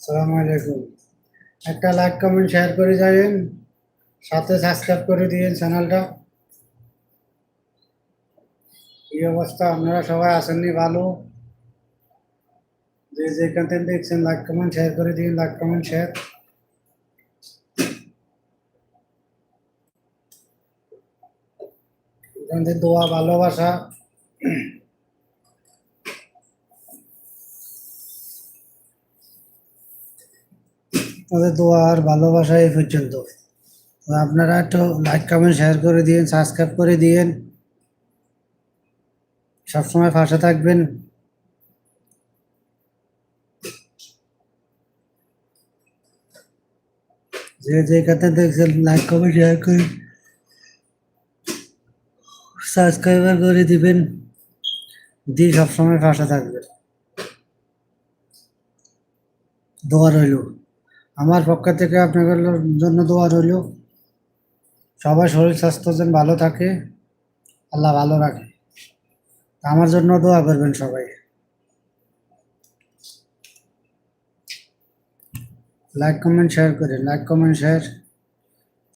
আসসালামু আলাইকুম। একটা লাইক কমেন্ট শেয়ার করে যাবেন, সাথে সাবস্ক্রাইব করে দিয়েন চ্যানেলটা। এই অবস্থা, আপনারা সবাই আসেননি ভালো? যে যেখান থেকে দেখছেন লাইক কমেন্ট শেয়ার করে দিন, লাইক কমেন্ট শেয়ার। এখান থেকে দোয়া ভালোবাসা, আমাদের দোয়া আর ভালোবাসা এই পর্যন্ত। তো আপনারা একটু লাইক কমেন্ট শেয়ার করে দিন, সাবস্ক্রাইব করে দিন, সবসময় পাশে থাকবেন। যে যেখান থেকে দেখছেন লাইক কমেন্ট শেয়ার করে সাবস্ক্রাইবার করে দিবেন, দিয়ে সবসময় পাশে থাকবেন। দোয়া রইল, আমার পক্ষ থেকে আপনাদের জন্য দোয়া রইল। সবার শরীর স্বাস্থ্য যেন ভালো থাকে, আল্লাহ ভালো রাখে। আমার জন্য দোয়া করবেন সবাই। লাইক কমেন্ট শেয়ার করে, লাইক কমেন্ট শেয়ার।